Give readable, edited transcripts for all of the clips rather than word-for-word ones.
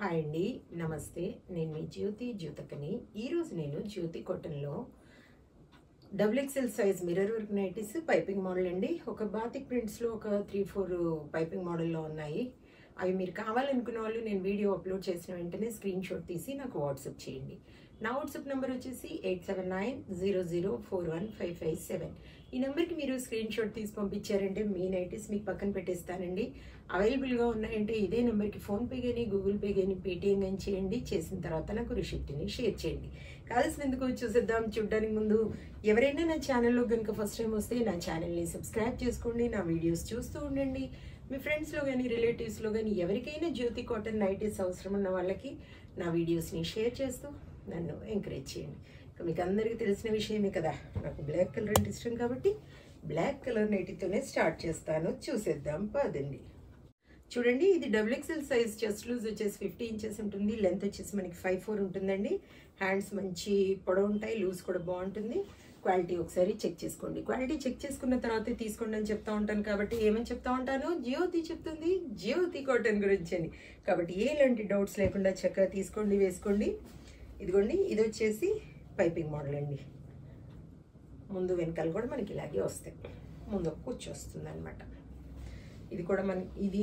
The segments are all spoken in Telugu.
హాయ్ అండి, నమస్తే. నేను మీ జ్యోతికని. ఈరోజు నేను జ్యోతి కాటన్లో XXL size mirror work nighties piping model అండి. ఒక బాతిక్ ప్రింట్స్లో ఒక 3-4 పైపింగ్ మోడల్లో ఉన్నాయి. అవి మీరు కావాలనుకున్న వాళ్ళు నేను వీడియో అప్లోడ్ చేసిన వెంటనే స్క్రీన్ షాట్ తీసి నాకు వాట్సాప్ చేయండి. నా వాట్సాప్ నెంబర్ వచ్చేసి 8790041557. ఈ నెంబర్కి మీరు స్క్రీన్ షాట్ తీసి పంపించారంటే మీ నైటీస్ మీకు పక్కన పెట్టేస్తానండి. అవైలబుల్గా ఉన్నాయంటే ఇదే నెంబర్కి ఫోన్పే కానీ గూగుల్ పే కానీ పేటిఎం కానీ చేయండి. చేసిన తర్వాత నాకు రిసిప్ట్ని షేర్ చేయండి. కావాల్సినందుకు చూసేద్దాం. చూడడానికి ముందు ఎవరైనా నా ఛానల్లో కనుక ఫస్ట్ టైం వస్తే నా ఛానల్ని సబ్స్క్రైబ్ చేసుకోండి. నా వీడియోస్ చూస్తూ ఉండండి. మీ ఫ్రెండ్స్లో కానీ రిలేటివ్స్లో కానీ ఎవరికైనా జ్యోతి కాటన్ నైటీస్ అవసరం ఉన్న వాళ్ళకి నా వీడియోస్ని షేర్ చేస్తూ నన్ను ఎంకరేజ్ చేయండి. మీకు అందరికీ తెలిసిన విషయమే కదా, నాకు బ్లాక్ కలర్ అంటే ఇష్టం కాబట్టి బ్లాక్ కలర్ నైటీతోనే స్టార్ట్ చేస్తాను. చూసేద్దాం పదండి. చూడండి, ఇది XXL సైజ్. చెస్ట్ లూజ్ వచ్చేసి 50 ఇంచెస్ ఉంటుంది. లెంత్ వచ్చేసి మనకి 5'4" ఉంటుందండి. హ్యాండ్స్ మంచి పొడవు ఉంటాయి, లూజ్ కూడా బాగుంటుంది. క్వాలిటీ ఒకసారి చెక్ చేసుకోండి. క్వాలిటీ చెక్ చేసుకున్న తర్వాతే తీసుకోండి అని చెప్తా ఉంటాను. కాబట్టి ఏమని చెప్తా ఉంటాను, జ్యోతి చెప్తుంది జ్యోతి కాటన్ గురించి అని. కాబట్టి ఎలాంటి డౌట్స్ లేకుండా చక్కగా తీసుకోండి, వేసుకోండి. ఇదిగోండి, ఇది వచ్చేసి పైపింగ్ మోడల్ అండి. ముందు వెనకాల కూడా మనకి ఇలాగే వస్తాయి. ముందు కూర్చో వస్తుంది అనమాట. ఇది కూడా ఇది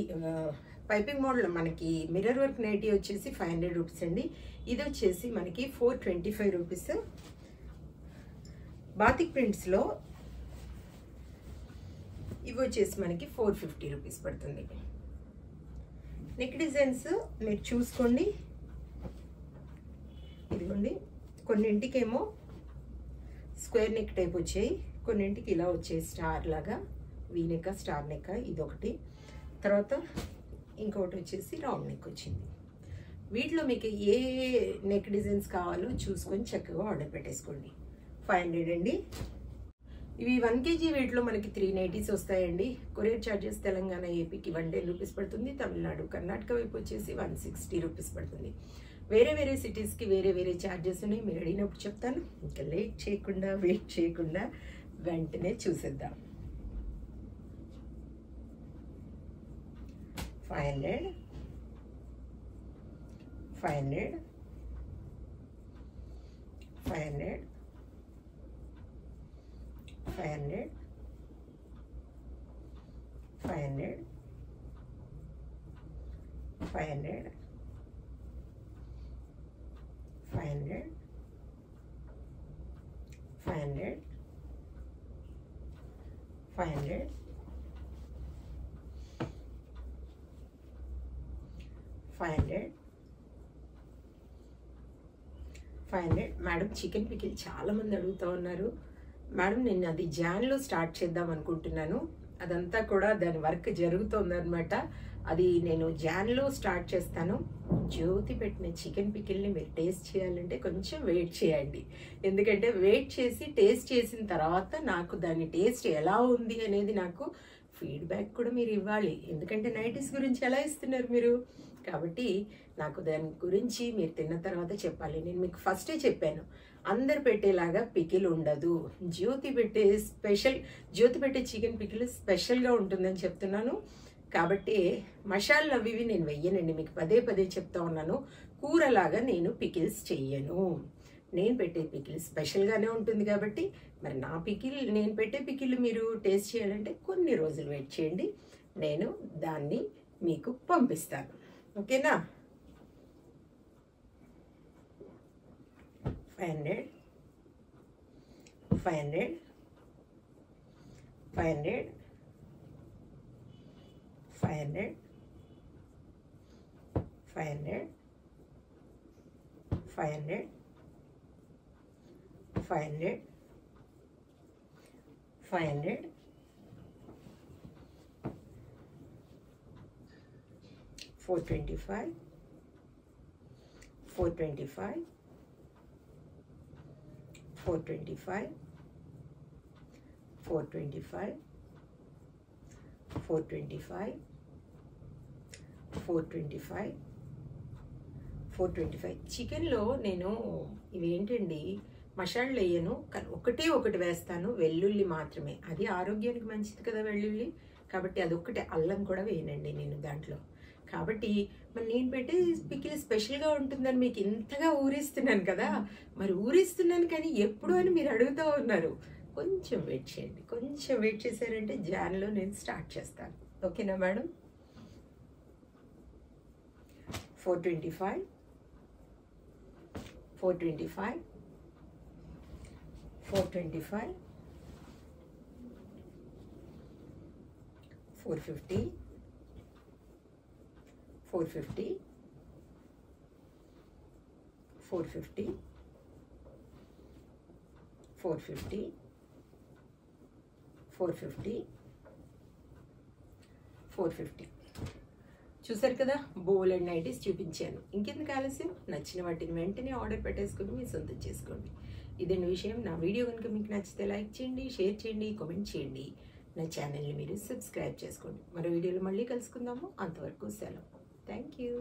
పైపింగ్ మోడల్. మనకి మిర్రర్ వర్క్ నైటీ వచ్చేసి 500 రూపీస్ అండి. ఇది వచ్చేసి మనకి 425 రూపీస్. బాతిక్ ప్రింట్స్లో ఇవి వచ్చేసి మనకి 450 రూపీస్ పడుతుంది. నెక్ డిజైన్స్ మీరు చూసుకోండి. ఇదిగోండి, కొన్నింటికేమో స్క్వేర్ నెక్ టైప్ వచ్చాయి, కొన్నింటికి ఇలా వచ్చాయి స్టార్ లాగా, వీ నెక్, స్టార్ నెక్. ఇదొకటి. తర్వాత ఇంకొకటి వచ్చేసి రౌండ్ నెక్ వచ్చింది. వీటిలో మీకు ఏ నెక్ డిజైన్స్ కావాలో చూసుకొని చక్కగా ఆర్డర్ పెట్టేసుకోండి. 500 అండి. ఇవి 1 kg వెయిట్లో మనకి 3 నైటీస్ వస్తాయండి. కొరియర్ ఛార్జెస్ తెలంగాణ, ఏపీకి 110 రూపీస్ పడుతుంది. తమిళనాడు, కర్ణాటక వైపు వచ్చేసి 160 రూపీస్ పడుతుంది. వేరే వేరే సిటీస్కి వేరే వేరే ఛార్జెస్ ఉన్నాయి. మీరు అడిగినప్పుడు చెప్తాను. ఇంకా వెయిట్ చేయకుండా వెంటనే చూసేద్దాం. 500 500 500 500 500 500 500 500 500 500 500. మేడం, చికెన్ పికిల్ చాలా మంది అడుగుతూ ఉన్నారు. మేడం, నేను అది జాన్లో స్టార్ట్ చేద్దాం అనుకుంటున్నాను. అదంతా కూడా దాని వర్క్ జరుగుతుందన్నమాట. అది నేను జాన్లో స్టార్ట్ చేస్తాను. జ్యోతి పెట్టిన చికెన్ పికిల్ని మీరు టేస్ట్ చేయాలంటే కొంచెం వెయిట్ చేయండి. ఎందుకంటే వెయిట్ చేసి టేస్ట్ చేసిన తర్వాత నాకు దాని టేస్ట్ ఎలా ఉంది అనేది నాకు ఫీడ్బ్యాక్ కూడా మీరు ఇవ్వాలి. ఎందుకంటే నైటీస్ గురించి ఎలా ఇస్తున్నారు మీరు, కాబట్టి నాకు దాని గురించి మీరు తిన్న తర్వాత చెప్పాలి. నేను మీకు ఫస్టే చెప్పాను, అందరు పెట్టేలాగా పికిల్ ఉండదు. జ్యోతి పెట్టే చికెన్ పికిల్ స్పెషల్గా ఉంటుందని చెప్తున్నాను. కాబట్టి మసాలా అవి నేను వెయ్యనండి. మీకు పదే చెప్తా ఉన్నాను, కూరలాగా నేను పికిల్స్ చెయ్యను. నేను పెట్టే పికిల్ స్పెషల్గానే ఉంటుంది. కాబట్టి మరి నేను పెట్టే పికిల్ మీరు టేస్ట్ చేయాలంటే కొన్ని రోజులు వెయిట్ చేయండి. నేను దాన్ని మీకు పంపిస్తాను. ఓకేనా? 500 500 500 500 500 500 500 500 425 425 425 425 425 425 425. చికెన్లో నేను ఇవేంటండి మసాలాలు వేయను, ఒకటి వేస్తాను, వెల్లుల్లి మాత్రమే. అది ఆరోగ్యానికి మంచిది కదా వెల్లుల్లి. కాబట్టి అదొక్కటే, అల్లం కూడా వేయనండి నేను దాంట్లో. కాబట్టి మరి నేను పెట్టే పికిల్ స్పెషల్గా ఉంటుందని మీకు ఇంతగా ఊరిస్తున్నాను కదా, మరి ఊరిస్తున్నాను కానీ ఎప్పుడు అని మీరు అడుగుతూ ఉన్నారు. కొంచెం వెయిట్ చేయండి, కొంచెం వెయిట్ చేశారంటే జాన్లో నేను స్టార్ట్ చేస్తాను. ఓకేనా మేడం? 425, 425, 425, 450, 450, 450, 450, 450, 450. చూసారు కదా, బోల్ అండ్ నైటీస్ చూపించాను. ఇంకెందుకు ఆలస్యం? నచ్చిన వాటిని వెంటనే ఆర్డర్ పెట్టేసుకుని మీ సొంతం చేసుకోండి. ఇదండి విషయం. నా వీడియో కనుక మీకు నచ్చితే లైక్ చేయండి, షేర్ చేయండి, కామెంట్ చేయండి. నా ఛానల్ని మీరు సబ్స్క్రైబ్ చేసుకోండి. మరో వీడియోలో మళ్ళీ కలుసుకుందాము. అంతవరకు సెలవు. Thank you.